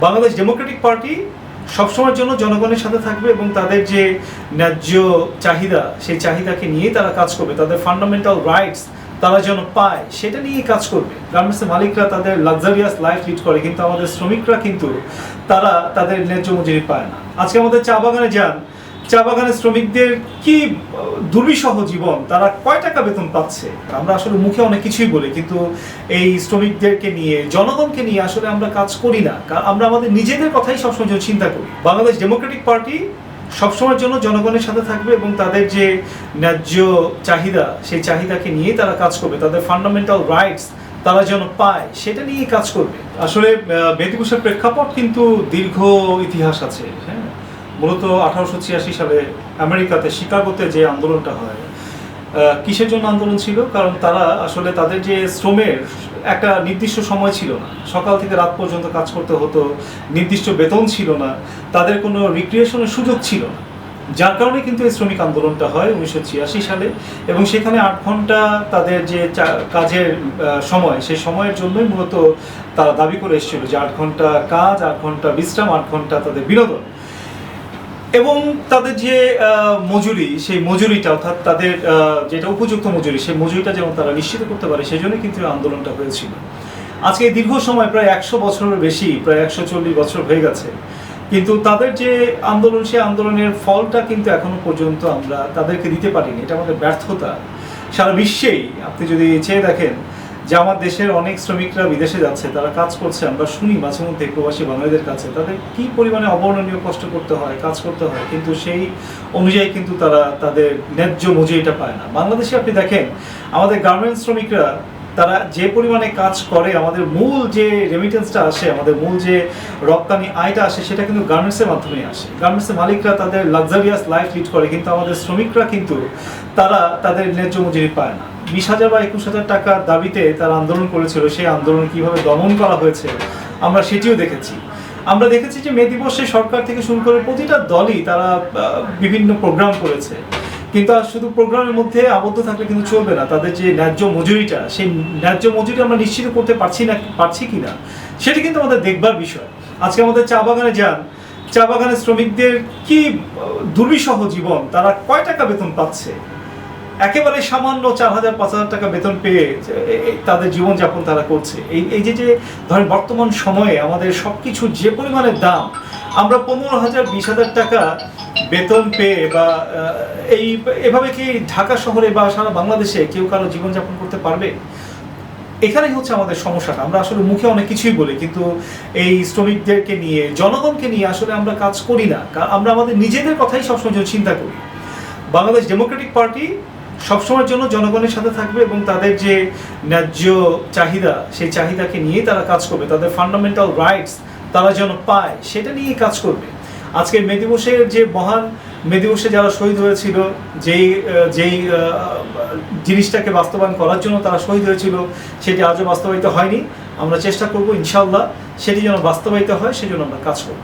Bangladesh Democratic party সবসময়ের জন্য জনগণের সাথে থাকবে এবং তাদের যে ন্যায্য চাহিদা সেই চাহিদাকে নিয়ে তারা কাজ করবে, তাদের ফান্ডামেন্টাল রাইটস তারা যেন পায় সেটা নিয়ে কাজ করবে। গার্মেন্টসের মালিকরা তাদের লাক্সারিয়াস লাইফ লিড করে, কিন্তু আমাদের শ্রমিকরা কিন্তু তারা তাদের ন্যায্য মজুরি পায় না। আজকে আমাদের চা বাগানে যান, চা বাগানের শ্রমিকদের কি দুর্বিষহ জীবন, তারা কয় টাকা বেতন পাচ্ছে। আমরা আসলে মুখে অনেক কিছুই বলি, কিন্তু এই শ্রমিকদেরকে নিয়ে জনগণকে নিয়ে আসলে আমরা কাজ করি না। আমরা আমাদের নিজেদের কথাই সবসময় চিন্তা করি। বাংলাদেশ ডেমোক্রেটিক পার্টি সবসময়ের জন্য জনগণের সাথে থাকবে এবং তাদের যে ন্যায্য চাহিদা সেই চাহিদাকে নিয়ে তারা কাজ করবে, তাদের ফান্ডামেন্টাল রাইটস তারা যেন পায় সেটা নিয়ে কাজ করবে। আসলে মেহেদী দিবসের প্রেক্ষাপট কিন্তু দীর্ঘ ইতিহাস আছে। হ্যাঁ, মূলত 1886 সালে আমেরিকাতে শিকাগোতে যে আন্দোলনটা হয়, কিসের জন্য আন্দোলন ছিল? কারণ তারা আসলে তাদের যে শ্রমের একটা নির্দিষ্ট সময় ছিল না, সকাল থেকে রাত পর্যন্ত কাজ করতে হতো, নির্দিষ্ট বেতন ছিল না, তাদের কোনো রিক্রিয়েশনের সুযোগ ছিল না। যার কারণে কিন্তু এই শ্রমিক আন্দোলনটা হয় 1986 সালে, এবং সেখানে 8 ঘন্টা তাদের যে কাজের সময়, সেই সময়ের জন্যই মূলত তারা দাবি করে এসেছিল যে 8 ঘন্টা কাজ, 8 ঘন্টা বিশ্রাম, 8 ঘন্টা তাদের বিনোদন। এবং তাদের যে মজুরি, সেই মজুরিটা অর্থাৎ তাদের যেটা উপযুক্ত মজুরি, সেই মজুরিটা যেমন তারা নিশ্চিত করতে পারে, সেই জন্য কিন্তু আন্দোলনটা হয়েছিল। আজকে দীর্ঘ সময় প্রায় 100 বছরের বেশি, প্রায় 140 বছর হয়ে গেছে, কিন্তু তাদের যে আন্দোলন, সেই আন্দোলনের ফলটা কিন্তু এখনো পর্যন্ত আমরা তাদেরকে দিতে পারিনি। এটা আমাদের ব্যর্থতা। সারা বিশ্বেই আপনি যদি চেয়ে দেখেন যে আমার দেশের অনেক শ্রমিকরা বিদেশে যাচ্ছে, তারা কাজ করছে, আমরা শুনি মাঝে মধ্যে প্রবাসী বাঙালিদের কাছে তাদের কি পরিমাণে অবর্ণনীয় কষ্ট করতে হয়, কাজ করতে হয়, কিন্তু সেই অনুযায়ী কিন্তু তারা তাদের ন্যায্য মজুরিটা পায় না। বাংলাদেশে আপনি দেখেন আমাদের গার্মেন্টস শ্রমিকরা তারা যে পরিমাণে কাজ করে, আমাদের মূল যে রেমিটেন্সটা আসে, আমাদের মূল যে রপ্তানি আয়টা আসে, সেটা কিন্তু গার্মেন্টসের মাধ্যমেই আসে। গার্মেন্টসের মালিকরা তাদের লাক্সারিয়াস লাইফ লিড করে, কিন্তু আমাদের শ্রমিকরা কিন্তু তারা তাদের ন্যায্য মজুরি পায় না। 20,000 বা 21,000 টাকার দাবিতে তারা আন্দোলন করেছিল, সেই আন্দোলন কিভাবে দমন করা হয়েছে আমরা সেটিও দেখেছি। আমরা দেখেছি যে মে দিবসে সরকার থেকে শুরু করে প্রতিটা দলই তারা বিভিন্ন প্রোগ্রাম করেছে, কিন্তু আর শুধু প্রোগ্রামের মধ্যে আবদ্ধ থাকলে কিন্তু চলবে না। তাদের যে ন্যায্য মজুরিটা, সেই ন্যায্য মজুরি আমরা নিশ্চিত করতে পারছি কিনা সেটি কিন্তু আমাদের দেখবার বিষয়। আজকে আমাদের চা বাগানে যান, চা বাগানের শ্রমিকদের কি দুর্বিষহ জীবন, তারা কয় টাকা বেতন পাচ্ছে। একেবারে সামান্য 4,000-5,000 টাকা বেতন পেয়ে তাদের জীবনযাপন তারা করছে। এই যে ধরেন বর্তমান সময়ে আমাদের সব কিছু যে পরিমাণের দাম, আমরা 15,000, 20,000 টাকা বেতন পেয়ে বা এভাবে কি ঢাকা শহরে বা সারা বাংলাদেশে কেউ কারো জীবনযাপন করতে পারবে? এখানেই হচ্ছে আমাদের সমস্যাটা। আমরা আসলে মুখে অনেক কিছুই বলি, কিন্তু এই শ্রমিকদেরকে নিয়ে জনগণকে নিয়ে আসলে আমরা কাজ করি না। আমরা আমাদের নিজেদের কথাই সবসময় চিন্তা করি। বাংলাদেশ ডেমোক্রেটিক পার্টি সবসময়ের জন্য জনগণের সাথে থাকবে এবং তাদের যে ন্যায্য চাহিদা সেই চাহিদাকে নিয়ে তারা কাজ করবে, তাদের ফান্ডামেন্টাল রাইটস তারা যেন পায় সেটা নিয়ে কাজ করবে। আজকে মে দিবসের যে মহান মে দিবসে যারা শহীদ হয়েছিল, যেই জিনিসটাকে বাস্তবায়ন করার জন্য তারা শহীদ হয়েছিল, সেটি আজও বাস্তবায়িত হয়নি। আমরা চেষ্টা করব ইনশাআল্লাহ সেটি যেন বাস্তবায়িত হয়, সেজন্য আমরা কাজ করব।